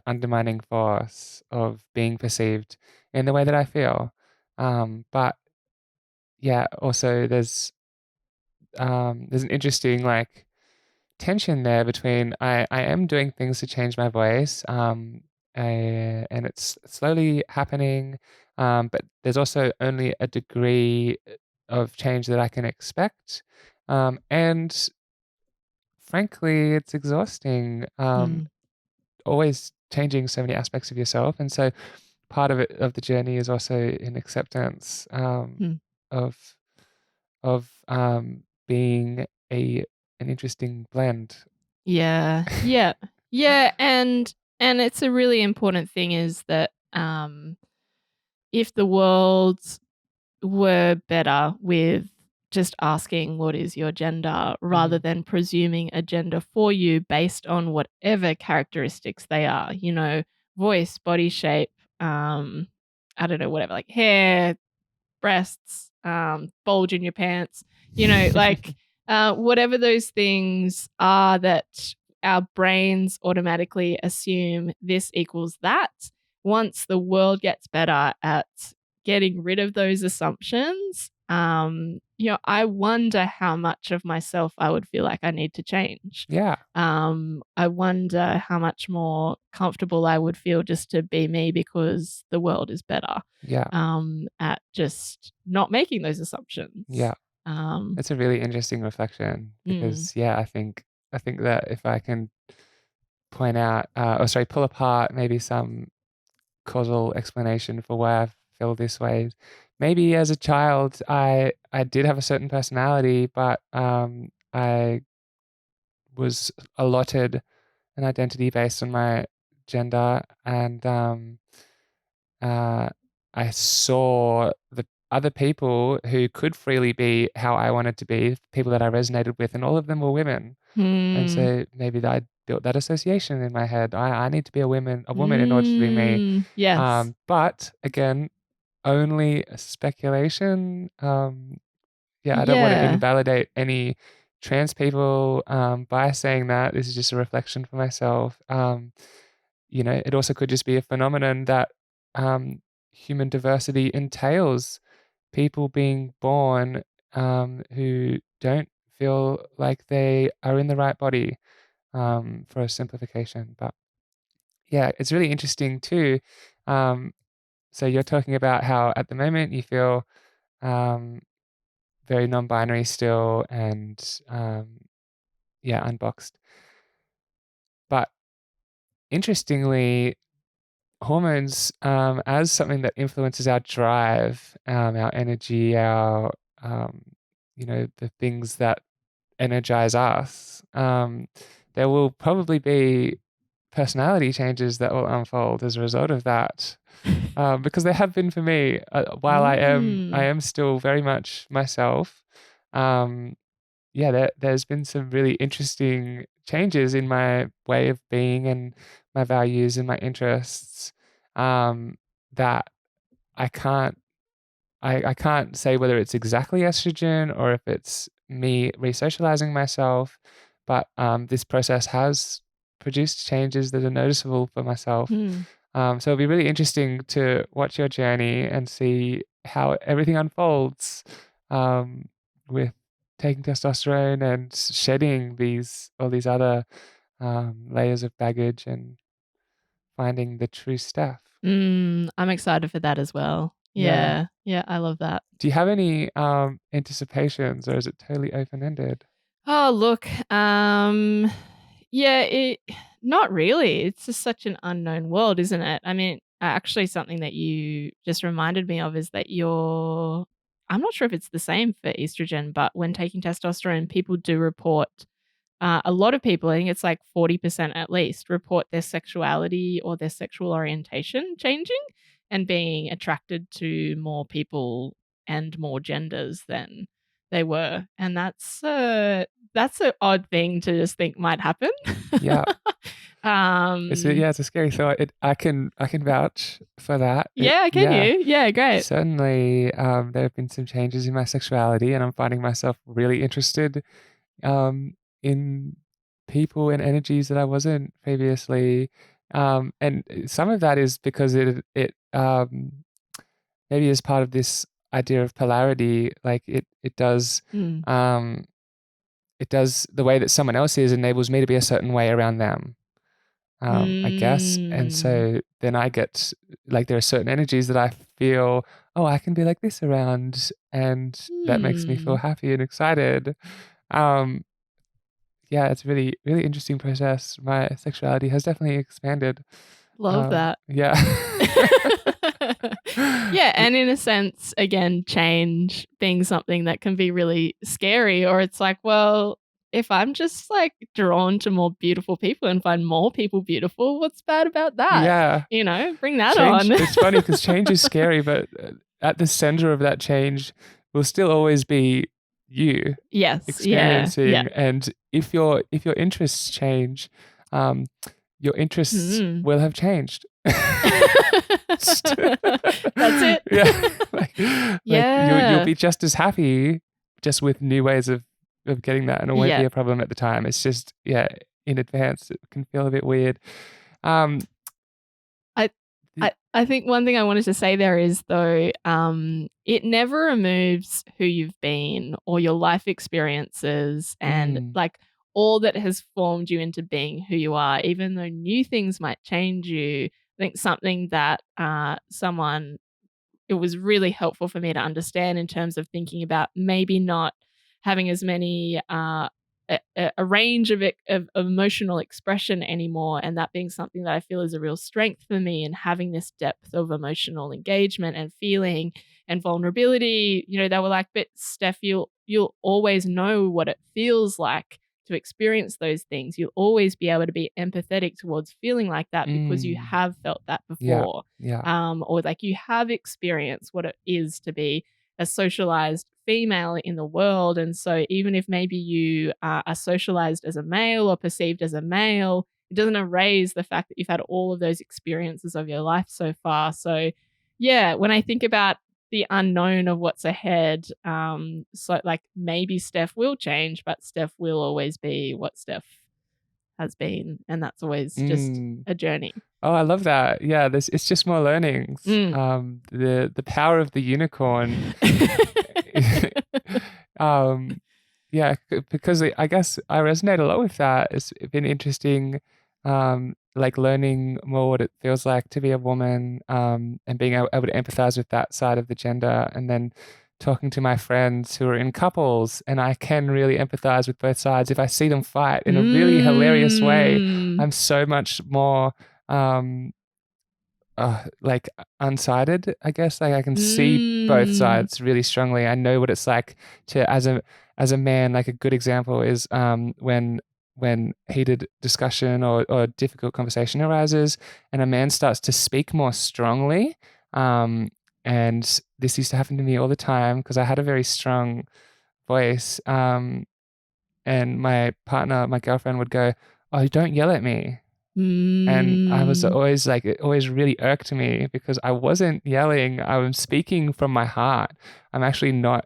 undermining force of being perceived in the way that I feel. But yeah, also there's an interesting tension there between I am doing things to change my voice, and it's slowly happening, but there's also only a degree of change that I can expect, and frankly, it's exhausting. Always changing so many aspects of yourself, and so part of the journey is also in acceptance of being an interesting blend. Yeah. And it's a really important thing is that if the world were better with just asking what is your gender rather than presuming a gender for you based on whatever characteristics they are, voice, body shape, I don't know, whatever, like hair, breasts, bulge in your pants, whatever those things are that our brains automatically assume this equals that. Once the world gets better at getting rid of those assumptions, I wonder how much of myself I would feel like I need to change. Yeah. I wonder how much more comfortable I would feel just to be me because the world is better. Yeah. At just not making those assumptions. Yeah. It's a really interesting reflection because I think that if I can point out pull apart maybe some causal explanation for why I feel this way. Maybe as a child I did have a certain personality, but I was allotted an identity based on my gender, and I saw the other people who could freely be how I wanted to be, people that I resonated with, and all of them were women. And so maybe I built that association in my head. I need to be a woman in order to be me. Yes. But again, only speculation. I don't want to invalidate any trans people by saying that. This is just a reflection for myself. It also could just be a phenomenon that human diversity entails people being born who don't feel like they are in the right body, for a simplification. But yeah, it's really interesting too. So you're talking about how at the moment you feel very non-binary still and unboxed. But interestingly, hormones, as something that influences our drive, our energy, our the things that energize us, there will probably be personality changes that will unfold as a result of that. Because there have been for me, while I am still very much myself. There's been some really interesting changes in my way of being and my values and my interests, that I can't say whether it's exactly estrogen or if it's me resocializing myself, but this process has produced changes that are noticeable for myself. So it'll be really interesting to watch your journey and see how everything unfolds, with taking testosterone and shedding all these other layers of baggage and finding the true Steff. I'm excited for that as well. Yeah, I love that. Do you have any anticipations, or is it totally open-ended? Oh, look, yeah, not really. It's just such an unknown world, isn't it? I mean, actually, something that you just reminded me of is that I'm not sure if it's the same for estrogen, but when taking testosterone, people do report, a lot of people, I think it's like 40% at least, report their sexuality or their sexual orientation changing and being attracted to more people and more genders than they were. And that's an odd thing to just think might happen. Yeah. Um, It's a scary thought. I can vouch for that. yeah, can you? Yeah, great. Certainly, there have been some changes in my sexuality, and I'm finding myself really interested in people and energies that I wasn't previously. And some of that is because it maybe as part of this idea of polarity, like it does Mm. it does the way that someone else is enables me to be a certain way around them. I guess. And so then I get like there are certain energies that I feel, oh, I can be like this around, and that makes me feel happy and excited. Yeah, it's a really, really interesting process. My sexuality has definitely expanded. Love that. Yeah. Yeah, and in a sense, again, change being something that can be really scary, or it's like, well, if I'm just like drawn to more beautiful people and find more people beautiful, what's bad about that? Yeah. You know, bring that Change, on. it's funny because change is scary, but at the center of that change will still always be you Yes. experiencing. Yeah. And if your interests change, your interests will have changed. That's it. Yeah. Yeah. You'll be just as happy, just with new ways of getting that, and it won't be a problem at the time. It's just, in advance, it can feel a bit weird. I think one thing I wanted to say there is, though, it never removes who you've been or your life experiences and like all that has formed you into being who you are, even though new things might change you. I think something that it was really helpful for me to understand in terms of thinking about maybe not having as many a range of emotional expression anymore, and that being something that I feel is a real strength for me, and having this depth of emotional engagement and feeling and vulnerability. You know, they were like, but Steff, you'll always know what it feels like to experience those things. You'll always be able to be empathetic towards feeling like that because you have felt that before. Or like you have experienced what it is to be a socialized female in the world. And so even if maybe you are socialized as a male or perceived as a male, it doesn't erase the fact that you've had all of those experiences of your life so far. So yeah, when I think about the unknown of what's ahead, so like maybe Steff will change, but Steff will always be what Steff has been, and that's always just a journey. Oh, I love that. Yeah, it's just more learnings. The power of the unicorn. Yeah, because I guess I resonate a lot with that. It's been interesting, like learning more what it feels like to be a woman, and being able to empathize with that side of the gender, and then talking to my friends who are in couples, and I can really empathize with both sides. If I see them fight in a really hilarious way, I'm so much more like unsided, I guess. Like I can see both sides really strongly. I know what it's like to, as a man. Like a good example is when heated discussion or difficult conversation arises and a man starts to speak more strongly, and this used to happen to me all the time because I had a very strong voice, and my partner, my girlfriend, would go, "Oh, don't yell at me." And I was always like, it always really irked me because I wasn't yelling. I was speaking from my heart. I'm not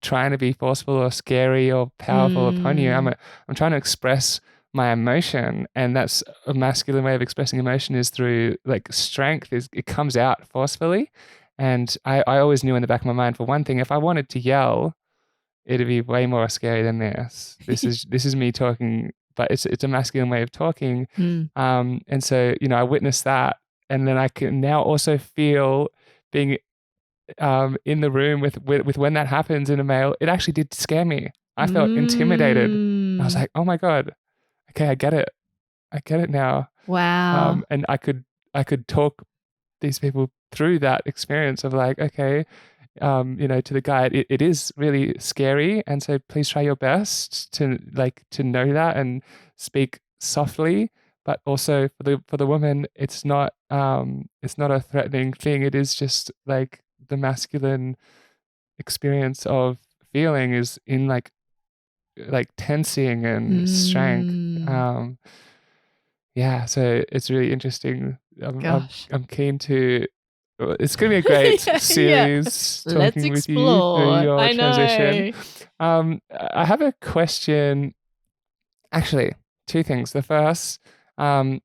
trying to be forceful or scary or powerful upon you. I'm trying to express my emotion, and that's a masculine way of expressing emotion is through like strength. It comes out forcefully. And I always knew in the back of my mind, for one thing, if I wanted to yell, it'd be way more scary than this. This is me talking, but it's a masculine way of talking. And so, I witnessed that, and then I can now also feel being in the room with when that happens in a male. It actually did scare me. I felt intimidated. I was Mm. like, oh my God, okay, I get it now. Wow. And I could talk these people through that experience of like, okay, to the guy, it is really scary, and so please try your best to know that and speak softly, but also for the woman, it's not a threatening thing. It is just like the masculine experience of feeling is in like tensing and strength. Mm. Yeah, so it's really interesting. Gosh. I'm keen to. It's going to be a great Yeah. series Let's talking with you through explore. your I transition. know. I have a question. Actually, two things. The first, I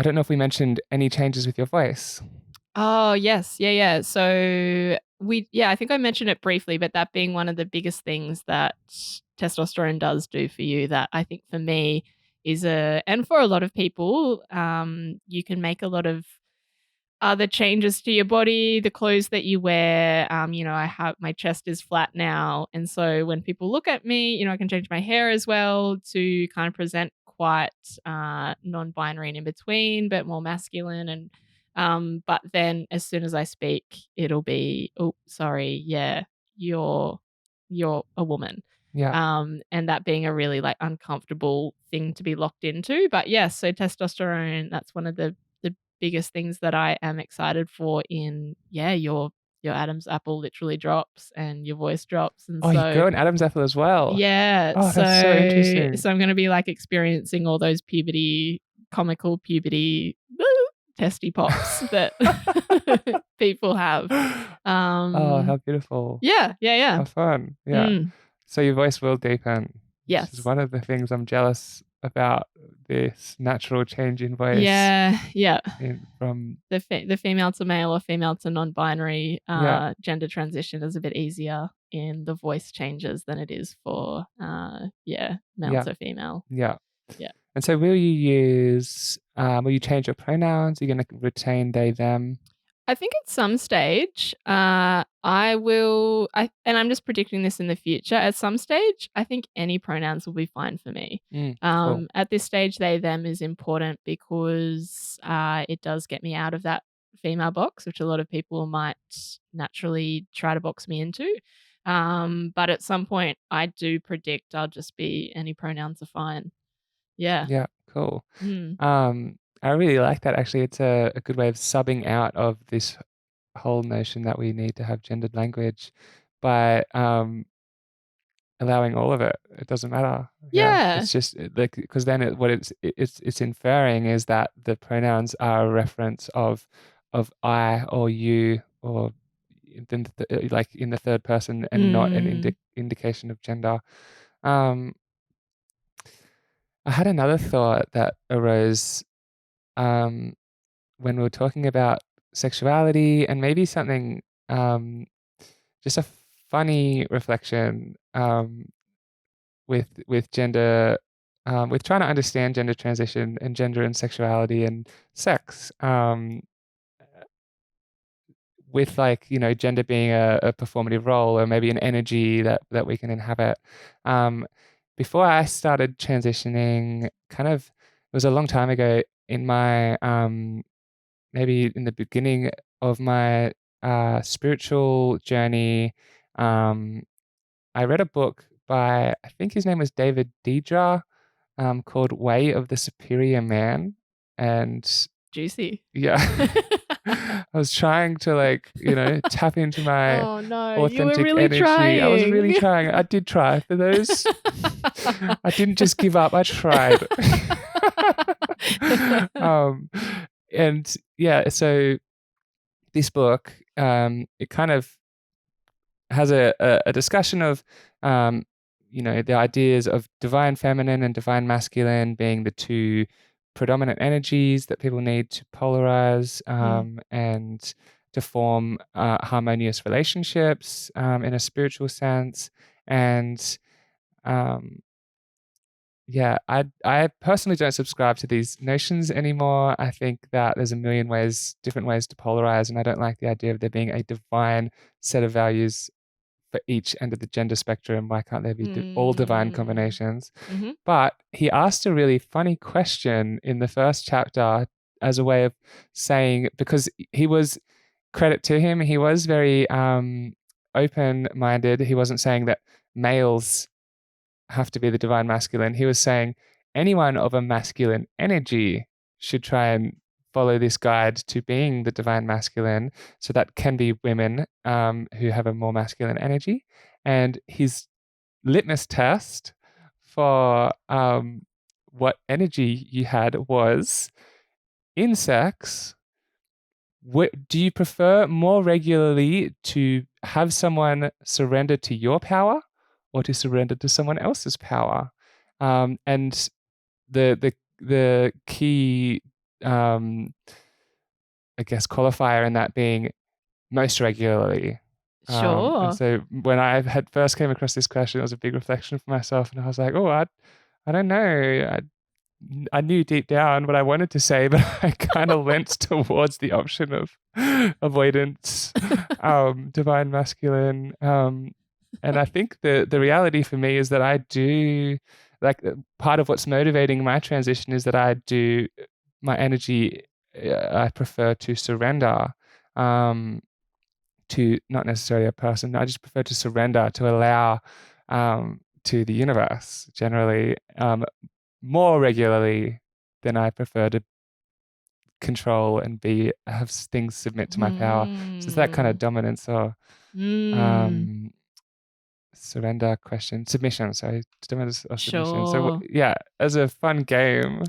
don't know if we mentioned any changes with your voice. Oh, yes. Yeah. So I think I mentioned it briefly, but that being one of the biggest things that testosterone does do for you, that I think for me and for a lot of people, you can make a lot of other changes to your body, the clothes that you wear. I have my chest is flat now. And so when people look at me, I can change my hair as well to kind of present quite non-binary and in between, but more masculine. And but then as soon as I speak, it'll be, oh, sorry, yeah, you're a woman. Yeah. And that being a really like uncomfortable thing to be locked into. But yes, so testosterone, that's one of the biggest things that I am excited for your Adam's apple literally drops and your voice drops. And Oh, you so grow an Adam's apple as well. yeah, Oh, that's so interesting. so I'm going to be like experiencing all those comical puberty testy pops that people have. Oh, how beautiful. Yeah. How fun. Yeah. Mm. So your voice will deepen. Yes. This is one of the things I'm jealous about, this natural change in voice. Yeah. From the female to male or female to non-binary gender transition is a bit easier in the voice changes than it is for male to female. Yeah. Yeah. And so will you change your pronouns? Are you going to retain they, them? I think at some stage, I will, and I'm just predicting this in the future, at some stage, I think any pronouns will be fine for me. Cool. At this stage, they, them is important because it does get me out of that female box, which a lot of people might naturally try to box me into. But at some point, I do predict I'll just be any pronouns are fine. Yeah. Yeah, cool. Mm. I really like that, actually. It's a good way of subbing out of this whole notion that we need to have gendered language by allowing all of it. It doesn't matter. Yeah. It's just like, because then what it's inferring is that the pronouns are a reference of I or you, or then like in the third person, and not an indication of gender. I had another thought that arose when we were talking about sexuality, and maybe something, just a funny reflection with gender, with trying to understand gender transition and gender and sexuality and sex, with like, gender being a performative role, or maybe an energy that we can inhabit. Before I started transitioning, kind of, it was a long time ago in my, maybe in the beginning of my spiritual journey, I read a book by, I think his name was David Deidre, called Way of the Superior Man. And Juicy. yeah, I was trying to tap into my Oh no, authentic you were really energy. trying. I was really trying. I did try for those. I didn't just give up. I tried. And yeah, so this book, it kind of has a discussion of, the ideas of divine feminine and divine masculine being the two predominant energies that people need to polarize, and to form harmonious relationships, in a spiritual sense. And I personally don't subscribe to these notions anymore. I think that there's a million different ways to polarize, and I don't like the idea of there being a divine set of values for each end of the gender spectrum. Why can't there be all divine combinations? But he asked a really funny question in the first chapter as a way of saying, because he was, credit to him, he was very open-minded. He wasn't saying that males have to be the divine masculine. He was saying anyone of a masculine energy should try and follow this guide to being the divine masculine. So that can be women who have a more masculine energy. And his litmus test for what energy you had was, in sex, do you prefer more regularly to have someone surrender to your power or to surrender to someone else's power? And the key, I guess, qualifier in that being most regularly. Sure. And so when I had first came across this question, it was a big reflection for myself, and I was like, oh, I don't know. I knew deep down what I wanted to say, but I kind of leant towards the option of avoidance, divine masculine. And I think the reality for me is that I do, like, part of what's motivating my transition is that I do, my energy, I prefer to surrender to not necessarily a person. I just prefer to surrender, to allow to the universe generally more regularly than I prefer to control and have things submit to my power. So it's that kind of dominance or surrender question, submission. Sorry, dominance or submission. So yeah, as a fun game,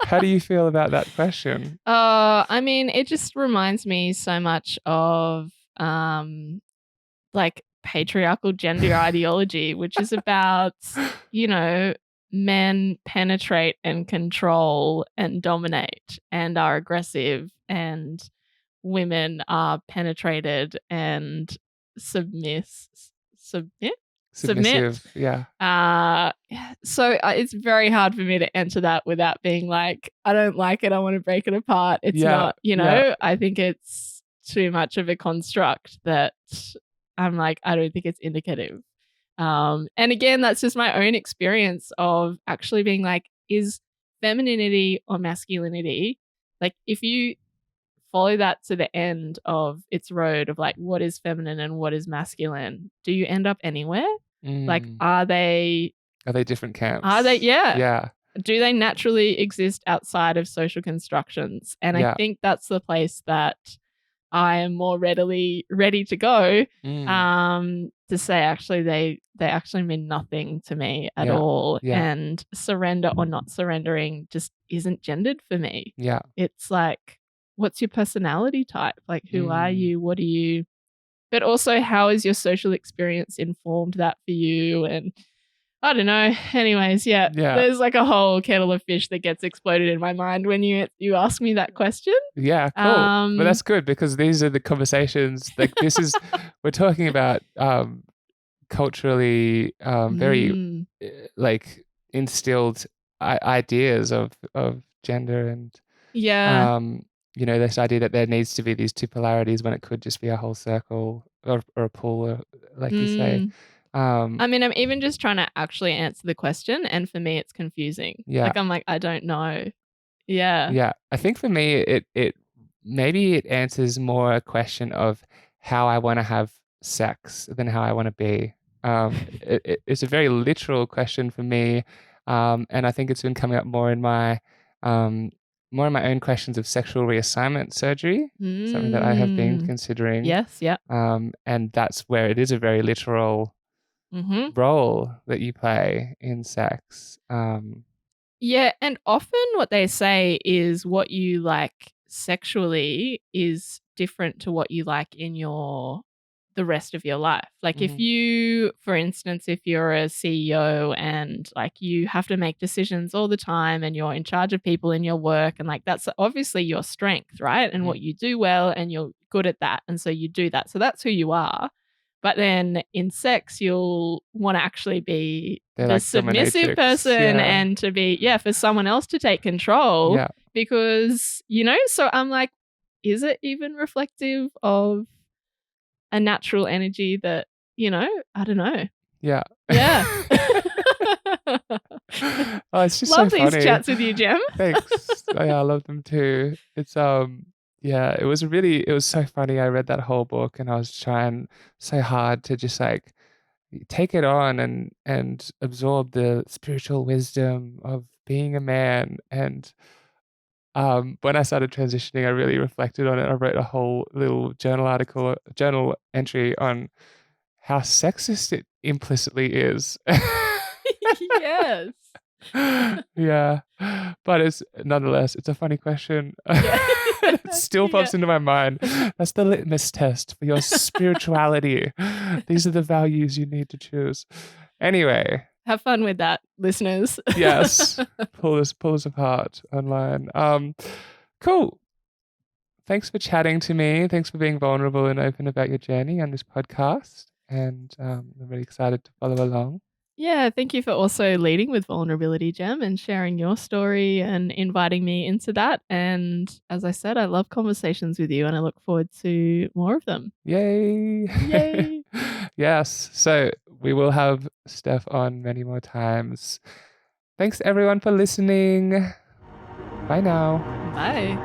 how do you feel about that question? I mean, it just reminds me so much of like patriarchal gender ideology, which is about, you know, men penetrate and control and dominate and are aggressive, and women are penetrated and submit. Submissive, yeah. So it's very hard for me to enter that without being like, I don't like it, I want to break it apart. It's not, you know, I think it's too much of a construct that I'm like, I don't think it's indicative. And again, that's just my own experience of actually being like, is femininity or masculinity, like if you follow that to the end of its road of like, what is feminine and what is masculine, do you end up anywhere? Like, are they different camps? Are they? Yeah. Yeah. Do they naturally exist outside of social constructions? And I think that's the place that I am more ready to go to say actually they actually mean nothing to me at all. And surrender or not surrendering just isn't gendered for me. Yeah. It's like, what's your personality type? Like, who are you? What are you? But also, how has your social experience informed that for you? And I don't know. Anyways, there's like a whole kettle of fish that gets exploded in my mind when you ask me that question. Yeah, cool. But that's good, because these are the conversations. Like, this is, we're talking about culturally very like instilled ideas of gender and you know, this idea that there needs to be these two polarities when it could just be a whole circle or a pool, like you say. I mean, I'm even just trying to actually answer the question, and for me, it's confusing. Yeah. Like, I'm like, I don't know. Yeah. Yeah. I think for me, it maybe it answers more a question of how I want to have sex than how I want to be. It's a very literal question for me, and I think it's been coming up more in my own questions of sexual reassignment surgery, something that I have been considering. Yes, yeah. And that's where it is a very literal role that you play in sex. Yeah, and often what they say is what you like sexually is different to what you like in the rest of your life. Like if you, for instance, if you're a CEO and like you have to make decisions all the time and you're in charge of people in your work, and like that's obviously your strength, right? And what you do well, and you're good at that. And so you do that. So that's who you are. But then in sex, you'll want to actually be the like submissive person and to be, for someone else to take control. Yeah. Because, you know, so I'm like, is it even reflective of a natural energy that I don't know. Yeah. Yeah. Oh, it's just Love so these funny. chats with you, Jem. Thanks. Yeah, I love them too. It's yeah, it was so funny. I read that whole book and I was trying so hard to just like take it on and absorb the spiritual wisdom of being a man. And when I started transitioning, I really reflected on it. I wrote a whole little journal entry on how sexist it implicitly is. Yes. Yeah, but it's a funny question. Yeah. It still pops into my mind. That's the litmus test for your spirituality. These are the values you need to choose. Anyway, Have fun with that, listeners. yes, pull us apart online. Cool. Thanks for chatting to me. Thanks for being vulnerable and open about your journey on this podcast. And I'm really excited to follow along. Yeah, thank you for also leading with vulnerability, Jem, and sharing your story and inviting me into that. And as I said, I love conversations with you and I look forward to more of them. Yay! Yay! Yes. So we will have Steff on many more times. Thanks everyone for listening. Bye now. Bye.